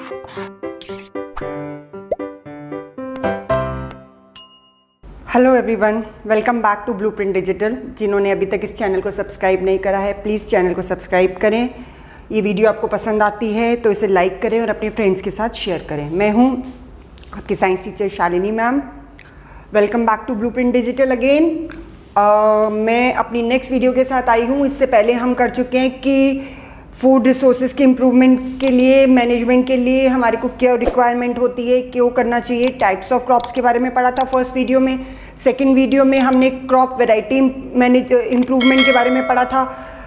Hello everyone, welcome back to blueprint digital. जिन्होंने अभी तक इस चैनल को सब्सक्राइब नहीं करा है, प्लीज़ चैनल को सब्सक्राइब करें। ये वीडियो आपको पसंद आती है तो इसे लाइक करें और अपने फ्रेंड्स के साथ शेयर करें। मैं हूँ आपकी science teacher Shalini ma'am. Welcome back to blueprint digital again. मैं अपनी नेक्स्ट वीडियो के साथ आई हूँ। इससे पहले हम कर चुके हैं कि फूड रिसोर्सेज के इम्प्रूवमेंट के लिए, मैनेजमेंट के लिए हमारे को क्या रिक्वायरमेंट होती है, क्यों करना चाहिए, टाइप्स ऑफ क्रॉप्स के बारे में पढ़ा था फर्स्ट वीडियो में। सेकेंड वीडियो में हमने क्रॉप वेराइटी इम्प्रूवमेंट के बारे में पढ़ा था।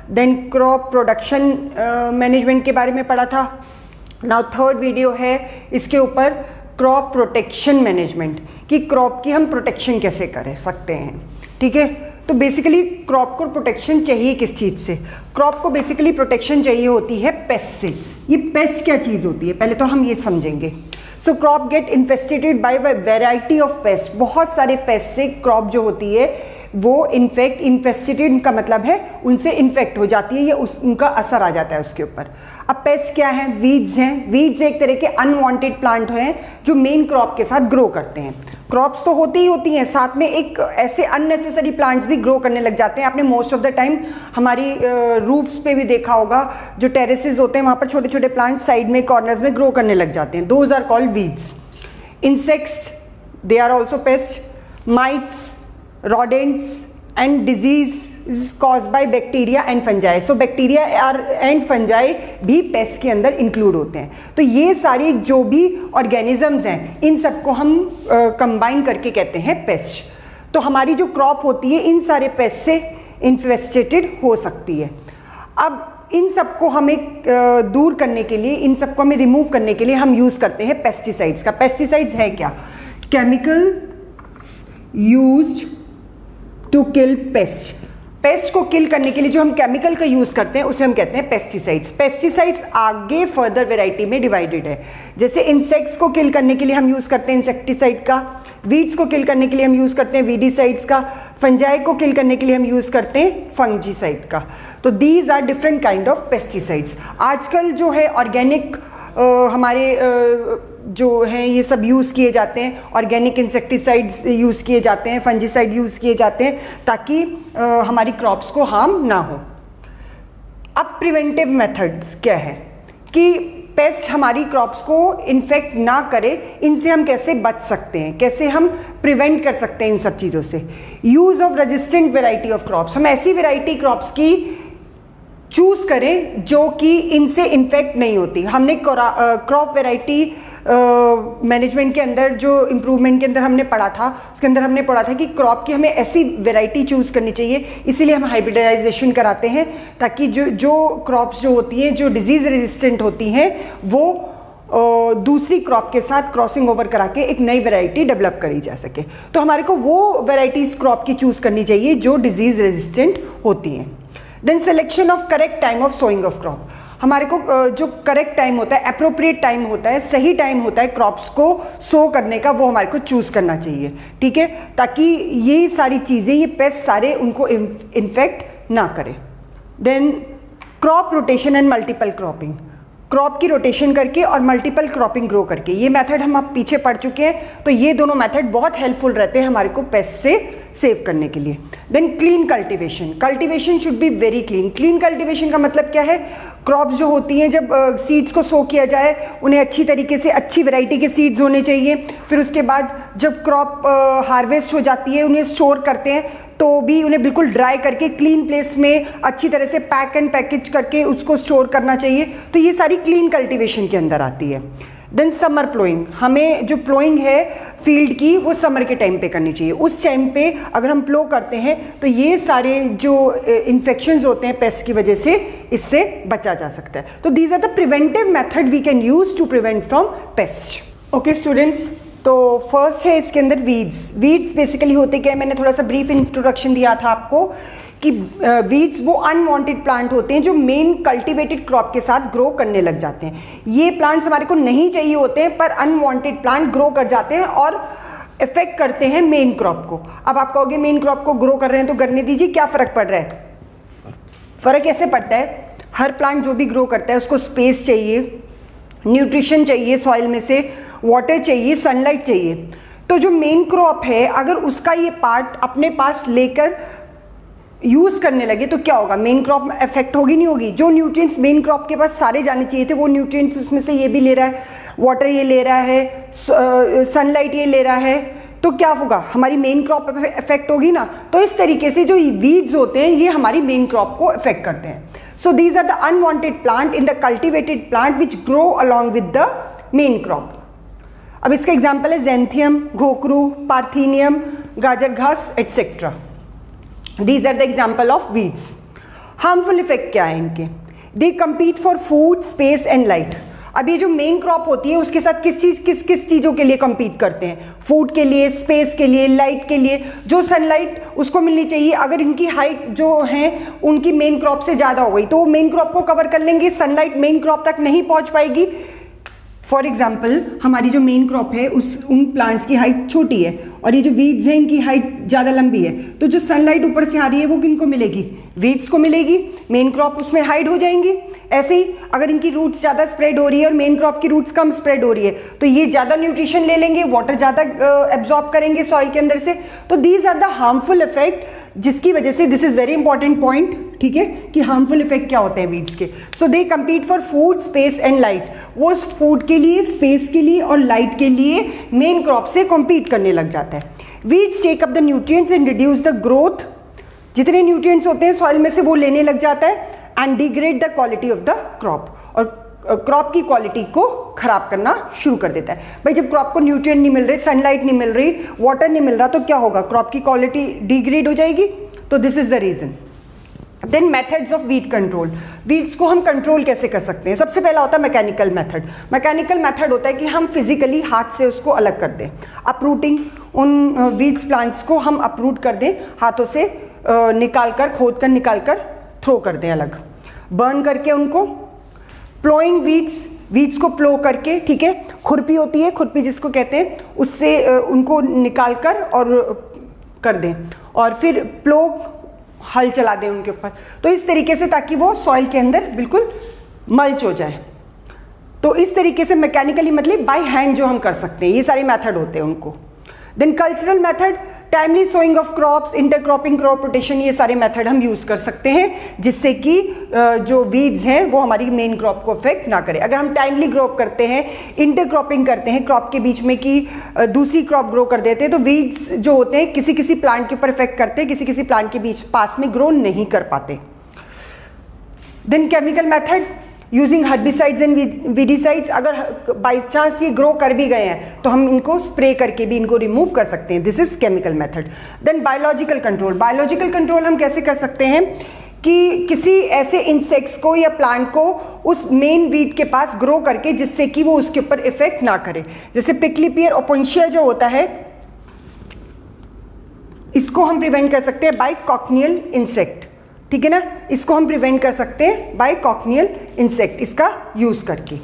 देन क्रॉप प्रोडक्शन मैनेजमेंट के बारे में पढ़ा था। नाउ थर्ड वीडियो है इसके ऊपर क्रॉप प्रोटेक्शन मैनेजमेंट, कि क्रॉप की हम प्रोटेक्शन कैसे कर सकते हैं। ठीक है, तो बेसिकली क्रॉप को प्रोटेक्शन चाहिए किस चीज़ से? क्रॉप को बेसिकली प्रोटेक्शन चाहिए होती है पेस्ट से। ये पेस्ट क्या चीज़ होती है पहले तो हम ये समझेंगे। So crop get infestated by variety of pest. बहुत सारे पेस्ट से क्रॉप जो होती है वो इन्फेस्टेटेड का मतलब है उनसे इन्फेक्ट हो जाती है या उनका असर आ जाता है उसके ऊपर। अब पेस्ट क्या है? वीड्स हैं। वीड्स एक तरह के अनवांटेड प्लांट हैं जो मेन क्रॉप के साथ ग्रो करते हैं। क्रॉप्स तो होती ही होती हैं, साथ में एक ऐसे अननेसेसरी प्लांट्स भी ग्रो करने लग जाते हैं। आपने मोस्ट ऑफ द टाइम हमारी रूफ्स पे भी देखा होगा, जो टेरेसेस होते हैं वहाँ पर छोटे छोटे प्लांट्स साइड में कॉर्नर्स में ग्रो करने लग जाते हैं। Those are called weeds. Insects, they are also pest. Mites, rodents and disease is caused by bacteria and fungi. So bacteria and fungi भी पेस्ट के अंदर इंक्लूड होते हैं। तो ये सारी जो भी ऑर्गेनिजम्स हैं इन सबको हम कंबाइन करके कहते हैं पेस्ट। तो हमारी जो क्रॉप होती है इन सारे पेस्ट से इन्फेस्टेटेड हो सकती है। अब इन सबको हमें दूर करने के लिए, इन सबको हमें रिमूव करने के लिए हम यूज़ करते हैं पेस्टिसाइड्स का। पेस्टिसाइड्स है क्या? Chemical used to kill pest. Pest को किल करने के लिए जो हम केमिकल का यूज़ करते हैं उसे हम कहते हैं पेस्टिसाइड्स। पेस्टिसाइड्स आगे फर्दर वेराइटी में डिवाइडेड है। जैसे इंसेक्ट्स को किल करने के लिए हम यूज़ करते हैं इंसेक्टिसाइड का। वीड्स को किल करने के लिए हम यूज़ करते हैं वीडीसाइड्स का। फंजाई को किल करने के लिए हम यूज़ करते हैं फंजीसाइड का। तो these are different kind of pesticides. आजकल जो है ऑर्गेनिक हमारे जो हैं ये सब यूज़ किए जाते हैं। ऑर्गेनिक इंसेक्टिसाइड्स यूज़ किए जाते हैं, फंजीसाइड यूज़ किए जाते हैं ताकि हमारी क्रॉप्स को हार्म ना हो। अब प्रिवेंटिव मेथड्स क्या है कि पेस्ट हमारी क्रॉप्स को इन्फेक्ट ना करे, इनसे हम कैसे बच सकते हैं, कैसे हम प्रिवेंट कर सकते हैं इन सब चीज़ों से। Use of resistant variety of crops. हम ऐसी वेराइटी क्रॉप्स की चूज़ करें जो कि इनसे इन्फेक्ट नहीं होती। हमने क्रॉप वेराइटी मैनेजमेंट के अंदर जो इम्प्रूवमेंट के अंदर हमने पढ़ा था, उसके अंदर हमने पढ़ा था कि क्रॉप की हमें ऐसी वेराइटी चूज़ करनी चाहिए। इसीलिए हम हाइब्रिडाइजेशन कराते हैं ताकि जो क्रॉप्स जो होती हैं, जो डिजीज़ रेजिस्टेंट होती हैं, वो दूसरी क्रॉप के साथ क्रॉसिंग ओवर करा के एक नई वेराइटी डेवलप करी जा सके। तो हमारे को वो वेराइटीज़ क्रॉप की चूज़ करनी चाहिए जो डिजीज़ रेजिस्टेंट होती हैं। Then selection of correct time of sowing of crop. हमारे को जो करेक्ट टाइम होता है, अप्रोप्रिएट टाइम होता है, सही टाइम होता है क्रॉप्स को सो करने का, वो हमारे को चूज़ करना चाहिए। ठीक है, ताकि ये सारी चीज़ें, ये पेस्ट सारे उनको इन्फेक्ट ना करें। Then crop rotation and multiple cropping. Crop की रोटेशन करके और मल्टीपल क्रॉपिंग ग्रो करके, ये मेथड हम अब पीछे पढ़ चुके हैं। तो ये दोनों मेथड बहुत हेल्पफुल रहते हैं हमारे को पेस्ट से सेव करने के लिए। Then clean cultivation. Cultivation should be very clean. Clean cultivation का मतलब क्या है? क्रॉप्स जो होती हैं, जब सीड्स को सो किया जाए, उन्हें अच्छी तरीके से अच्छी वैरायटी के सीड्स होने चाहिए। फिर उसके बाद जब क्रॉप हार्वेस्ट हो जाती है, उन्हें स्टोर करते हैं तो भी उन्हें बिल्कुल ड्राई करके क्लीन प्लेस में अच्छी तरह से पैक एंड पैकेज करके उसको स्टोर करना चाहिए। तो ये सारी क्लीन कल्टीवेशन के अंदर आती है। Then summer ploughing. हमें जो प्लोइंग है फील्ड की वो समर के टाइम पे करनी चाहिए। उस टाइम पे अगर हम प्लो करते हैं तो ये सारे जो इन्फेक्शंस होते हैं पेस्ट की वजह से, इससे बचा जा सकता है। तो these are the preventive method we can use to prevent from pest. Okay students, तो फर्स्ट है इसके अंदर वीड्स। वीड्स बेसिकली होते क्या है, मैंने थोड़ा सा ब्रीफ इंट्रोडक्शन दिया था आपको कि वीड्स वो अनवांटेड प्लांट होते हैं जो मेन कल्टीवेटेड क्रॉप के साथ ग्रो करने लग जाते हैं। ये प्लांट्स हमारे को नहीं चाहिए होते हैं, पर अनवांटेड प्लांट ग्रो कर जाते हैं और इफेक्ट करते हैं मेन क्रॉप को। अब आप कहोगे मेन क्रॉप को ग्रो कर रहे हैं तो करने दीजिए, क्या फ़र्क पड़ रहा है? फ़र्क ऐसे पड़ता है, हर प्लांट जो भी ग्रो करता है उसको स्पेस चाहिए, न्यूट्रिशन चाहिए सॉइल में से, वाटर चाहिए, सनलाइट चाहिए। तो जो मेन क्रॉप है अगर उसका ये पार्ट अपने पास लेकर यूज़ करने लगे तो क्या होगा, मेन क्रॉप इफेक्ट होगी नहीं होगी। जो न्यूट्रिएंट्स मेन क्रॉप के पास सारे जाने चाहिए थे वो न्यूट्रिएंट्स उसमें से ये भी ले रहा है, वाटर ये ले रहा है, सनलाइट ये ले रहा है, तो क्या होगा, हमारी मेन क्रॉप इफेक्ट होगी ना। तो इस तरीके से जो वीड्स होते हैं ये हमारी मेन क्रॉप को इफेक्ट करते हैं। So these are the unwanted plant in the cultivated plant which grow along with the main crop. अब इसका एग्जाम्पल है ज़ैंथियम, घोकरू, पार्थीनियम, गाजर घास etcetera. These are the example of weeds. Harmful effect क्या है इनके? They compete for food, space and light. अब ये जो मेन क्रॉप होती है उसके साथ किस चीज़ों के लिए compete करते हैं? फूड के लिए, स्पेस के लिए, लाइट के लिए। जो सनलाइट उसको मिलनी चाहिए, अगर इनकी हाइट जो है उनकी मेन क्रॉप से ज़्यादा हो गई तो वो मेन क्रॉप को कवर कर लेंगे, सनलाइट मेन क्रॉप तक नहीं पहुँच पाएगी। फॉर एग्जाम्पल हमारी जो मेन क्रॉप है उन प्लांट्स की हाइट छोटी है और ये जो वीड्स हैं इनकी हाइट ज़्यादा लंबी है, तो जो सनलाइट ऊपर से आ रही है वो किनको मिलेगी, वीड्स को मिलेगी, मेन क्रॉप उसमें हाइड हो जाएंगी। ऐसे ही अगर इनकी रूट्स ज़्यादा स्प्रेड हो रही है और मेन क्रॉप की रूट्स कम स्प्रेड हो रही है तो ये ज़्यादा न्यूट्रिशन ले लेंगे, वाटर ज़्यादा एब्जॉर्ब करेंगे सॉइल के अंदर से। तो these are the harmful effect, जिसकी वजह से this is very important point, ठीक है, कि हार्मफुल इफेक्ट क्या होते हैं वीड्स के। So they compete for food, space and light. वो फूड के लिए, स्पेस के लिए और लाइट के लिए मेन क्रॉप से कम्पीट करने लग जाता है। Weeds take up the nutrients and reduce the growth, जितने न्यूट्रिएंट्स होते हैं सॉइल में से वो लेने लग जाता है, and degrade the quality of the crop, और क्रॉप की क्वालिटी को खराब करना शुरू कर देता है। भाई जब क्रॉप को न्यूट्रिएंट नहीं मिल रहे, सनलाइट नहीं मिल रही, वाटर नहीं मिल रहा, तो क्या होगा, क्रॉप की क्वालिटी डिग्रेड हो जाएगी। तो this is the reason. Then methods of weed control. Weeds को हम कंट्रोल कैसे कर सकते हैं? सबसे पहला होता है मैकेनिकल मेथड। मैकेनिकल मेथड होता है कि हम फिजिकली हाथ से उसको अलग कर दें, अपरूटिंग, उन वीड्स प्लांट्स को हम अपरूट कर दें, हाथों से निकाल कर, खोद कर निकाल कर थ्रो कर दें अलग, बर्न करके उनको। प्लोइंग वीड्स को प्लो करके, ठीक है, खुरपी होती है, खुरपी जिसको कहते हैं, उससे उनको निकाल कर और कर दें, और फिर प्लो हल चला दें उनके ऊपर। तो इस तरीके से, ताकि वो सॉइल के अंदर बिल्कुल मल्च हो जाए। तो इस तरीके से मैकेनिकली, मतलब बाय हैंड जो हम कर सकते हैं, ये सारे मेथड होते हैं उनको। Then cultural method, timely sowing of crops, intercropping, crop rotation, ये सारे मेथड हम यूज़ कर सकते हैं जिससे कि जो वीड्स हैं वो हमारी मेन क्रॉप को अफेक्ट ना करे। अगर हम टाइमली ग्रो करते हैं, इंटरक्रॉपिंग करते हैं क्रॉप के बीच में कि दूसरी क्रॉप ग्रो कर देते हैं, तो वीड्स जो होते हैं किसी किसी प्लांट के ऊपर इफेक्ट करते हैं, किसी किसी प्लांट के बीच पास में ग्रो नहीं कर पाते। Then chemical method, using herbicides and weedicides, अगर बाई चांस ये ग्रो कर भी गए हैं तो हम इनको स्प्रे करके भी इनको रिमूव कर सकते हैं। This is chemical method. Then biological control. Biological control हम कैसे कर सकते हैं कि किसी ऐसे इंसेक्ट्स को या प्लांट को उस मेन वीड के पास ग्रो करके, जिससे कि वो उसके ऊपर इफेक्ट ना करे। जैसे प्रिकली पियर ओपोन्शिया जो होता है, इसको हम प्रिवेंट कर सकते हैं बाय कॉकनियल इंसेक्ट, ठीक है ना, इसको हम प्रिवेंट कर सकते हैं बाय कॉकनियल इंसेक्ट, इसका यूज़ करके।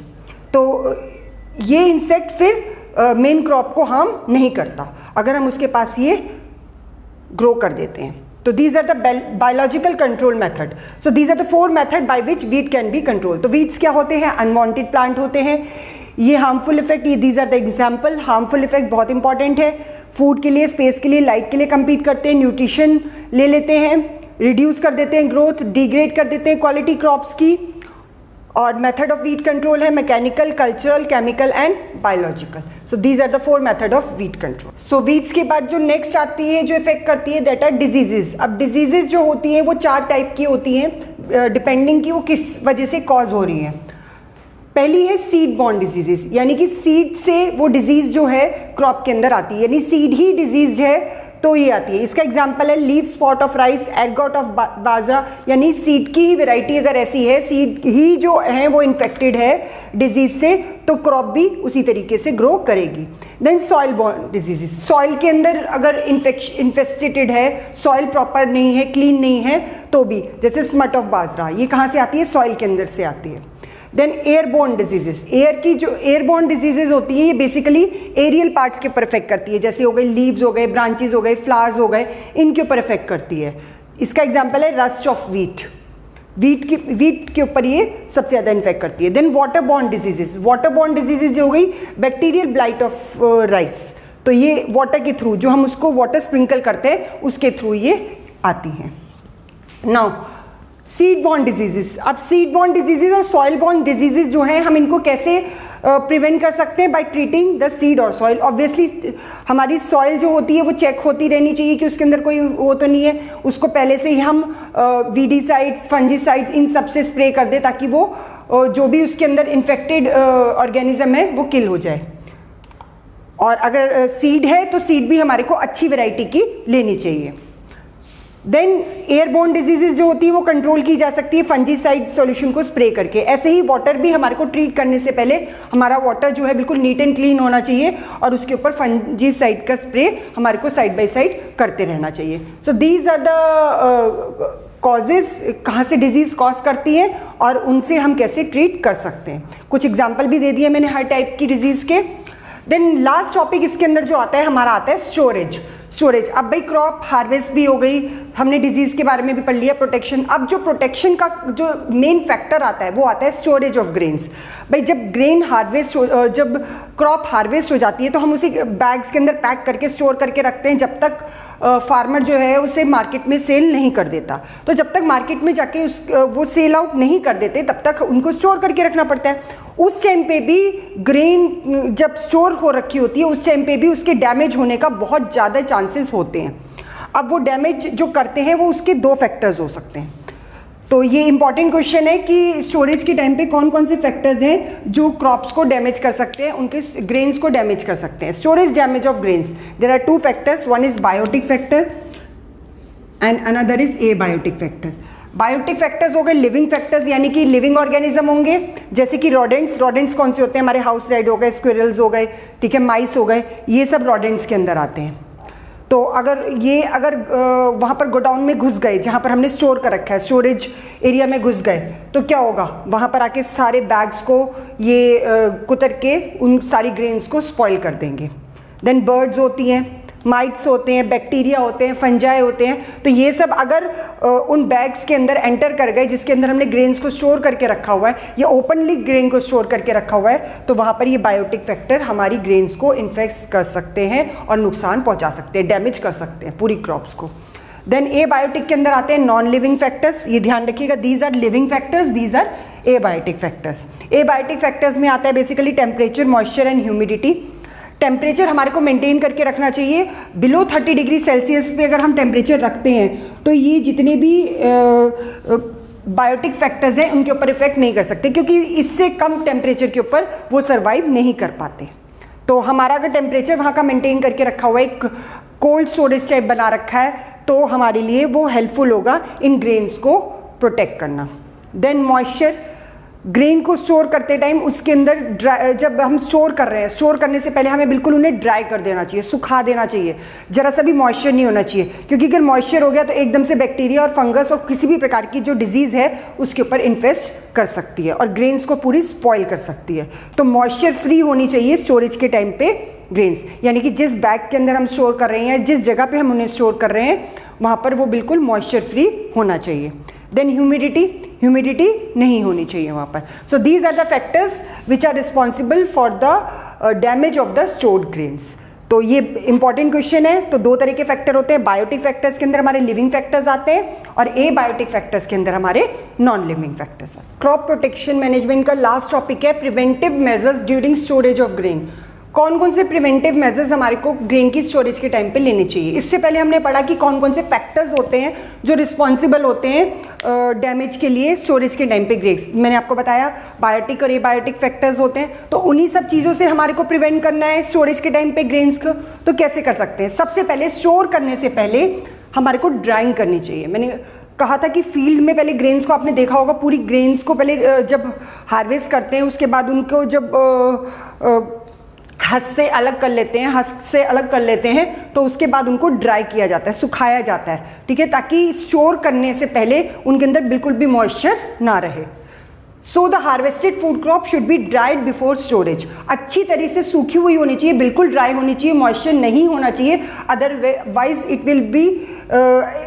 तो ये इंसेक्ट फिर मेन क्रॉप को हार्म नहीं करता अगर हम उसके पास ये ग्रो कर देते हैं। तो these are the biological control method. So these are the 4 method by which weed can be control. तो वीड्स क्या होते हैं? अनवांटेड प्लांट होते हैं। ये हार्मफुल इफेक्ट, ये these are the example. Harmful effect बहुत इंपॉर्टेंट है। फूड के लिए, स्पेस के लिए, लाइट के लिए कम्पीट करते हैं, न्यूट्रिशन ले लेते हैं, रिड्यूस कर देते हैं ग्रोथ, डिग्रेड कर देते हैं क्वालिटी क्रॉप्स की। और मेथड ऑफ वीड कंट्रोल है mechanical, cultural, chemical and biological. So these are the 4 method of weed control. So weeds के बाद जो नेक्स्ट आती है, जो इफेक्ट करती है, दैट आर डिजीजेज। अब डिजीजेज जो होती हैं वो 4 टाइप की होती हैं, डिपेंडिंग कि वो किस वजह से कॉज हो रही हैं। पहली है सीड बॉर्न डिजीजेज, यानी कि सीड से वो डिजीज जो है क्रॉप के अंदर आती है, यानी सीड ही डिजीज है तो ये आती है। इसका एग्जाम्पल है leaf spot of rice, ergot of bajra, यानी सीड की ही वेराइटी अगर ऐसी है, सीड ही जो है वो इन्फेक्टेड है डिजीज से, तो क्रॉप भी उसी तरीके से ग्रो करेगी। Then soil borne diseases, soil के अंदर अगर इन्फेस्टेड है, सॉइल प्रॉपर नहीं है, क्लीन नहीं है, तो भी, जैसे स्मट ऑफ बाजरा, ये कहाँ से आती है? सॉइल के अंदर से आती है। देन एयरबोर्न डिजीजेस, एयर की जो एयरबोर्न डिजीजेज होती हैं ये बेसिकली एरियल पार्ट्स के ऊपर इफेक्ट करती है, जैसे हो गए लीव्स हो गए, ब्रांचेस हो गए, फ्लावर्स हो गए, इनके ऊपर इफेक्ट करती है। इसका एग्जांपल है रस्ट ऑफ व्हीट, वीट के ऊपर ये सबसे ज़्यादा इन्फेक्ट करती है। Then water borne diseases, water borne diseases जो हो गई बैक्टीरियल ब्लाइट ऑफ राइस, तो ये वाटर के थ्रू, जो हम उसको वाटर स्प्रिंकल करते हैं उसके थ्रू ये आती हैं। नाउ सीड बॉर्न डिजीजेस, अब सीड बॉर्न डिजीजेस और सॉइल बॉर्न डिजीजेस जो हैं हम इनको कैसे प्रिवेंट कर सकते हैं? बाय ट्रीटिंग द सीड और सॉइल। ऑब्वियसली हमारी सॉइल जो होती है वो चेक होती रहनी चाहिए कि उसके अंदर कोई वो तो नहीं है, उसको पहले से ही हम वीडीसाइड, फंजीसाइड इन सब से स्प्रे कर दें ताकि वो जो भी उसके अंदर इन्फेक्टेड ऑर्गेनिज्म है वो किल हो जाए। और अगर सीड है तो सीड भी हमारे को अच्छी वैरायटी की लेनी चाहिए। देन एयरबोर्न डिजीजेज जो होती है वो कंट्रोल की जा सकती है फंजीसाइड सॉल्यूशन को स्प्रे करके। ऐसे ही वाटर भी हमारे को ट्रीट करने से पहले हमारा वाटर जो है बिल्कुल नीट एंड क्लीन होना चाहिए और उसके ऊपर फंजीसाइड का स्प्रे हमारे को साइड बाय साइड करते रहना चाहिए। So these are the causes, कहाँ से डिजीज़ कॉज करती है और उनसे हम कैसे ट्रीट कर सकते हैं। कुछ एग्जाम्पल भी दे दिए मैंने हर टाइप की डिजीज़ के। देन लास्ट टॉपिक इसके अंदर जो आता है हमारा आता है स्टोरेज। अब भाई क्रॉप हार्वेस्ट भी हो गई, हमने डिजीज़ के बारे में भी पढ़ लिया, प्रोटेक्शन। अब जो प्रोटेक्शन का जो मेन फैक्टर आता है वो आता है स्टोरेज ऑफ ग्रेन्स। भाई जब ग्रेन हार्वेस्ट जब क्रॉप हार्वेस्ट हो जाती है तो हम उसे बैग्स के अंदर पैक करके स्टोर करके रखते हैं जब तक फार्मर जो है उसे मार्केट में सेल नहीं कर देता। तो जब तक मार्केट में जाके वो सेल आउट नहीं कर देते तब तक उनको स्टोर करके रखना पड़ता है। उस टाइम पे भी ग्रेन जब स्टोर हो रखी होती है उस टाइम पे भी उसके डैमेज होने का बहुत ज़्यादा चांसेस होते हैं। अब वो डैमेज जो करते हैं वो उसके दो फैक्टर्स हो सकते हैं। तो ये इंपॉर्टेंट क्वेश्चन है कि स्टोरेज के टाइम पे कौन कौन से फैक्टर्स हैं जो क्रॉप्स को डैमेज कर सकते हैं, उनके ग्रेन्स को डैमेज कर सकते हैं। Storage damage of grains, there are two factors, one is biotic factor and another is abiotic factor. Biotic factors हो गए लिविंग फैक्टर्स, यानी कि लिविंग ऑर्गेनिज्म होंगे, जैसे कि रॉडेंट्स। रॉडेंट्स कौन से होते हैं? हमारे हाउस रेड हो गए, स्क्विरल्स हो गए, ठीक है, माइस हो गए, ये सब रॉडेंट्स के अंदर आते हैं। तो अगर वहाँ पर गोडाउन में घुस गए जहाँ पर हमने स्टोर कर रखा है, स्टोरेज एरिया में घुस गए तो क्या होगा? वहाँ पर आके सारे बैग्स को ये कुतर के उन सारी ग्रेन्स को स्पॉइल कर देंगे। देन बर्ड्स होती हैं, माइट्स होते हैं, बैक्टीरिया होते हैं, फंजाई होते हैं, तो ये सब अगर उन बैग्स के अंदर एंटर कर गए जिसके अंदर हमने ग्रेन्स को स्टोर करके रखा हुआ है या ओपनली ग्रेन को स्टोर करके रखा हुआ है तो वहाँ पर ये बायोटिक फैक्टर हमारी ग्रेन्स को इन्फेक्ट कर सकते हैं और नुकसान पहुँचा सकते हैं, डैमेज कर सकते हैं पूरी क्रॉप्स को। देन एबायोटिक के अंदर आते हैं नॉन लिविंग फैक्टर्स, ये ध्यान रखिएगा, these are living factors, these are abiotic factors. Abiotic factors में आता है basically temperature, moisture and humidity. Temperature हमारे को मेंटेन करके रखना चाहिए। बिलो 30 डिग्री सेल्सियस पे अगर हम टेम्परेचर रखते हैं तो ये जितने भी बायोटिक फैक्टर्स हैं उनके ऊपर इफेक्ट नहीं कर सकते, क्योंकि इससे कम टेम्परेचर के ऊपर वो सर्वाइव नहीं कर पाते। तो हमारा अगर टेम्परेचर वहाँ का मेंटेन करके रखा हुआ है, एक कोल्ड स्टोरेज टाइप बना रखा है, तो हमारे लिए वो हेल्पफुल होगा इन ग्रेन्स को प्रोटेक्ट करना। देन मॉइस्चर, ग्रेन को स्टोर करते टाइम उसके अंदर जब हम स्टोर कर रहे हैं, स्टोर करने से पहले हमें बिल्कुल उन्हें ड्राई कर देना चाहिए, सुखा देना चाहिए, जरा सा भी मॉइस्चर नहीं होना चाहिए, क्योंकि अगर मॉइस्चर हो गया तो एकदम से बैक्टीरिया और फंगस और किसी भी प्रकार की जो डिजीज़ है उसके ऊपर इन्फेस्ट कर सकती है और ग्रेन्स को पूरी स्पॉइल कर सकती है। तो मॉइस्चर फ्री होनी चाहिए स्टोरेज के टाइम पे ग्रेन्स, यानी कि जिस बैग के अंदर हम स्टोर कर रहे हैं, जिस जगह पे हम उन्हें स्टोर कर रहे हैं वहाँ पर वो बिल्कुल मॉइस्चर फ्री होना चाहिए। देन ह्यूमिडिटी नहीं होनी चाहिए वहाँ पर। So these are the factors which are responsible for the damage of the stored grains. तो ये इंपॉर्टेंट क्वेश्चन है। तो दो तरह के फैक्टर होते हैं, बायोटिक फैक्टर्स के अंदर हमारे लिविंग फैक्टर्स आते हैं और एबायोटिक फैक्टर्स के अंदर हमारे नॉन लिविंग फैक्टर्स आते हैं। क्रॉप प्रोटेक्शन मैनेजमेंट का लास्ट टॉपिक है preventive measures during storage of grain. कौन कौन से प्रिवेंटिव मेजर्स हमारे को ग्रेन की स्टोरेज के टाइम पे लेने चाहिए। इससे पहले हमने पढ़ा कि कौन कौन से फैक्टर्स होते हैं जो रिस्पॉन्सिबल होते हैं डैमेज के लिए स्टोरेज के टाइम पे ग्रेन्स। मैंने आपको बताया बायोटिक और एबायोटिक फैक्टर्स होते हैं। तो उन्हीं सब चीज़ों से हमारे को प्रिवेंट करना है स्टोरेज के टाइम पे ग्रेन्स को। तो कैसे कर सकते हैं? सबसे पहले स्टोर करने से पहले हमारे को ड्राइंग करनी चाहिए। मैंने कहा था कि फील्ड में पहले ग्रेन्स को आपने देखा होगा, पूरी ग्रेन्स को पहले जब हार्वेस्ट करते हैं उसके बाद उनको जब हस्क से अलग कर लेते हैं तो उसके बाद उनको ड्राई किया जाता है, सुखाया जाता है, ठीक है, ताकि स्टोर करने से पहले उनके अंदर बिल्कुल भी मॉइस्चर ना रहे। So the harvested food crop should be dried before storage. अच्छी तरह से सूखी हुई होनी चाहिए, बिल्कुल ड्राई होनी चाहिए, मॉइस्चर नहीं होना चाहिए, otherwise it will be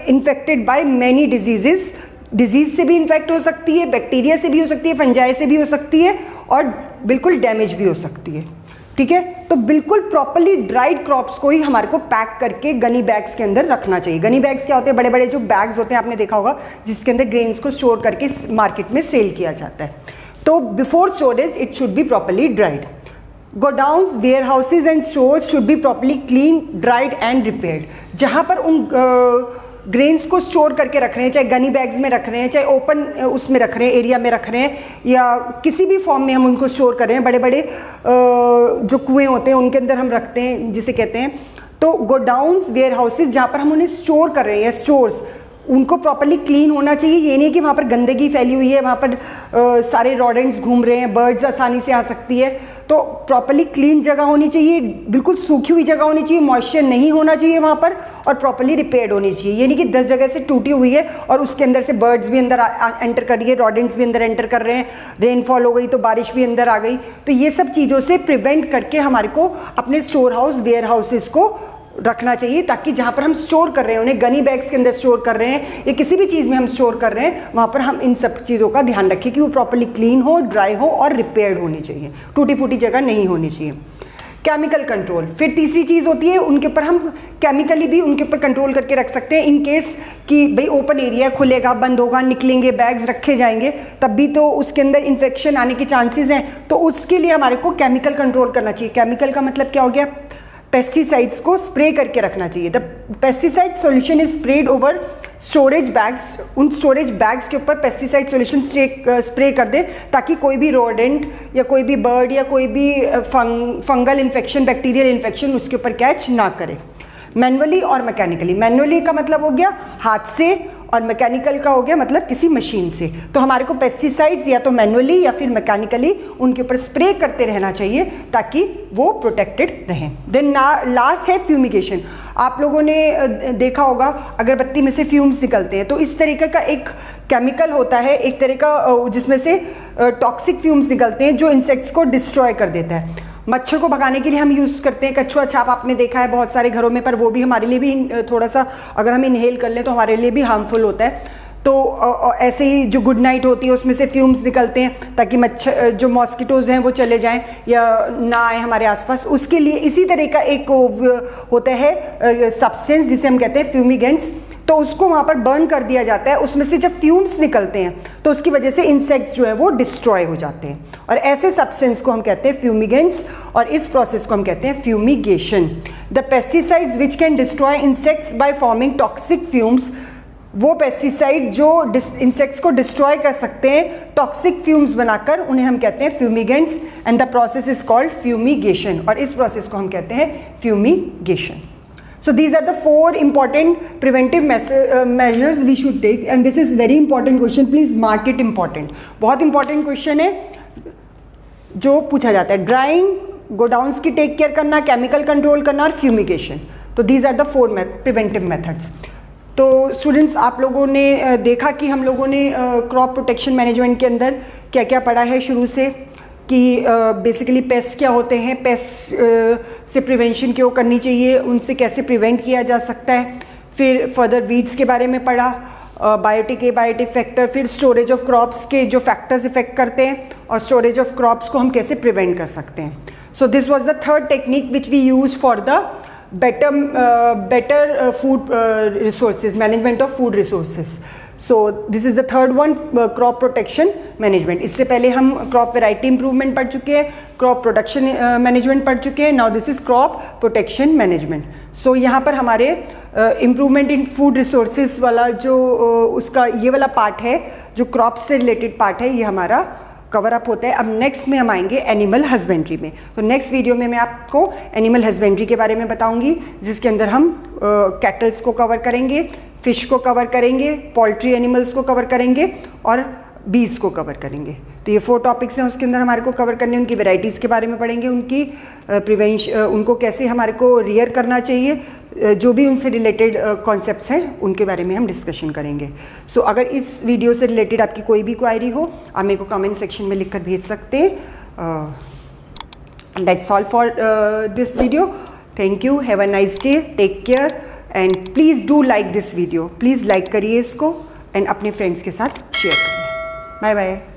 infected by many diseases disease से भी इन्फेक्ट हो सकती है, बैक्टीरिया से भी हो सकती है, फंजाई से भी हो सकती है और बिल्कुल डैमेज भी हो सकती है। ठीक है, तो बिल्कुल प्रॉपरली ड्राइड क्रॉप्स को ही हमारे को पैक करके गनी बैग्स के अंदर रखना चाहिए। गनी बैग्स क्या होते हैं? बड़े बड़े जो बैग्स होते हैं, आपने देखा होगा, जिसके अंदर ग्रेन्स को स्टोर करके मार्केट में सेल किया जाता है। तो before storage it should be properly dried. Godowns, warehouses and stores should be properly clean, dried and repaired. जहाँ पर उन ग्रेन्स को स्टोर करके रख रहे हैं, चाहे गनी बैग्स में रख रहे हैं, चाहे ओपन उसमें रख रहे हैं, एरिया में रख रहे हैं, या किसी भी फॉर्म में हम उनको स्टोर कर रहे हैं, बड़े बड़े जो कुएं होते हैं उनके अंदर हम रखते हैं, जिसे कहते हैं। तो गोडाउन्स, वेयर हाउसेज, जहाँ पर हम उन्हें स्टोर कर रहे हैं, स्टोर्स, उनको प्रॉपरली क्लीन होना चाहिए। ये नहीं कि वहाँ पर गंदगी फैली हुई है, वहाँ पर सारे रॉडेंट्स घूम रहे हैं, बर्ड्स आसानी से आ सकती है। तो प्रॉपरली क्लीन जगह होनी चाहिए, बिल्कुल सूखी हुई जगह होनी चाहिए, मॉइस्चर नहीं होना चाहिए वहाँ पर, और प्रॉपरली रिपेयर्ड होनी चाहिए। ये नहीं कि 10 जगह से टूटी हुई है और उसके अंदर से बर्ड्स भी अंदर एंटर कर रही है, रॉडेंट्स भी अंदर एंटर कर रहे हैं, रेनफॉल हो गई तो बारिश भी अंदर आ गई। तो ये सब चीज़ों से प्रिवेंट करके हमारे को अपने स्टोर हाउस, वेयर हाउसेज को रखना चाहिए, ताकि जहाँ पर हम स्टोर कर रहे हैं, उन्हें गनी बैग्स के अंदर स्टोर कर रहे हैं या किसी भी चीज़ में हम स्टोर कर रहे हैं, वहाँ पर हम इन सब चीज़ों का ध्यान रखें कि वो प्रॉपरली क्लीन हो, ड्राई हो और रिपेयर्ड होनी चाहिए, टूटी फूटी जगह नहीं होनी चाहिए। केमिकल कंट्रोल, फिर तीसरी चीज़ होती है, उनके ऊपर हम केमिकली भी उनके ऊपर कंट्रोल करके रख सकते हैं। इन केस कि भाई ओपन एरिया खुलेगा, बंद होगा, निकलेंगे, बैग्स रखे जाएंगे, तब भी तो उसके अंदर इन्फेक्शन आने के चांसेस हैं। तो उसके लिए हमारे को केमिकल कंट्रोल करना चाहिए। केमिकल का मतलब क्या हो गया? पेस्टिसाइड्स को स्प्रे करके रखना चाहिए। The pesticide solution is spread over storage bags. उन स्टोरेज बैग्स के ऊपर पेस्टिसाइड सॉल्यूशन स्प्रे कर दे, ताकि कोई भी रोडेंट या कोई भी बर्ड या कोई भी फंगल इन्फेक्शन, बैक्टीरियल इन्फेक्शन उसके ऊपर कैच ना करे। मैनुअली और मैकेनिकली, मैनुअली का मतलब हो गया हाथ से, और मैकेनिकल का हो गया मतलब किसी मशीन से। तो हमारे को पेस्टिसाइड्स या तो मैनुअली या फिर मैकेनिकली उनके ऊपर स्प्रे करते रहना चाहिए, ताकि वो प्रोटेक्टेड रहें। देन लास्ट है फ्यूमिगेशन। आप लोगों ने देखा होगा अगरबत्ती में से फ्यूम्स निकलते हैं, तो इस तरीके का एक केमिकल होता है, एक तरह का, जिसमें से टॉक्सिक फ्यूम्स निकलते हैं जो इंसेक्ट्स को डिस्ट्रॉय कर देता है। मच्छर को भगाने के लिए हम यूज़ करते हैं कछुआ छाप, आपने देखा है बहुत सारे घरों में, पर वो भी हमारे लिए भी थोड़ा सा, अगर हम इनहेल कर लें तो हमारे लिए भी हार्मफुल होता है। तो ऐसे ही जो गुड नाइट होती है उसमें से फ्यूम्स निकलते हैं, ताकि मच्छर, जो मॉस्किटोज़ हैं वो चले जाएं या ना आए हमारे आसपास। उसके लिए इसी तरह का एक होता है सब्सटेंस जिसे हम कहते हैं फ्यूमिगेंट्स। तो उसको वहाँ पर बर्न कर दिया जाता है। उसमें से जब फ्यूम्स निकलते हैं तो उसकी वजह से इंसेक्ट्स जो है वो डिस्ट्रॉय हो जाते हैं, और ऐसे सब्सटेंस को हम कहते हैं फ्यूमिगेंट्स, और इस प्रोसेस को हम कहते हैं fumigation. The pesticides which can destroy insects by forming toxic fumes, वो पेस्टिसाइड जो इंसेक्ट्स को डिस्ट्रॉय कर सकते हैं टॉक्सिक फ्यूम्स बनाकर, उन्हें हम कहते हैं fumigants, and the process is called fumigation, और इस प्रोसेस को हम कहते हैं fumigation. So these are the 4 important preventive measures we should take, and this is very important question. Please mark it important. बहुत important question है जो पूछा जाता है। ड्राइंग, गोडाउन्स की टेक केयर करना, केमिकल कंट्रोल करना और फ्यूमिगेशन। तो these are the 4 preventive methods. तो स्टूडेंट्स, आप लोगों ने देखा कि हम लोगों ने क्रॉप प्रोटेक्शन मैनेजमेंट के अंदर क्या क्या पढ़ा है शुरू से, कि बेसिकली पेस्ट क्या होते हैं, पेस्ट से प्रिवेंशन क्यों करनी चाहिए, उनसे कैसे प्रिवेंट किया जा सकता है। फिर फर्दर वीड्स के बारे में पढ़ा, बायोटिक एबायोटिक फैक्टर, फिर स्टोरेज ऑफ क्रॉप्स के जो फैक्टर्स इफेक्ट करते हैं, और स्टोरेज ऑफ क्रॉप्स को हम कैसे प्रिवेंट कर सकते हैं। So this was the third technique which we use for the better food resources, management of food resources. So this is the third one, crop protection management. इससे पहले हम crop variety improvement पढ़ चुके हैं, crop production management पढ़ चुके हैं, now this is crop protection management. So यहाँ पर हमारे improvement in food resources वाला जो उसका ये वाला पार्ट है, जो crop से related पार्ट है, ये हमारा कवर अप होता है। अब नेक्स्ट में हम आएंगे एनिमल हस्बेंड्री में। तो नेक्स्ट वीडियो में मैं आपको एनिमल हस्बेंड्री के बारे में बताऊंगी, जिसके अंदर हम कैटल्स को कवर करेंगे, फिश को कवर करेंगे, पोल्ट्री एनिमल्स को कवर करेंगे और बीज को कवर करेंगे। तो ये 4 टॉपिक्स हैं, उसके अंदर हमारे को कवर करने, उनकी वेराइटीज़ के बारे में पढ़ेंगे, उनकी प्रिवेंशन, उनको कैसे हमारे को रियर करना चाहिए, जो भी उनसे रिलेटेड कॉन्सेप्ट्स हैं उनके बारे में हम डिस्कशन करेंगे। सो अगर इस वीडियो से रिलेटेड आपकी कोई भी क्वायरी हो, आप मेरे को कमेंट सेक्शन में लिखकर भेज सकते हैं। That's all for this video. Thank you, have a nice day, take care, and please do like this video. Please like करिए इसको, एंड अपने फ्रेंड्स के साथ शेयर करें। Bye bye.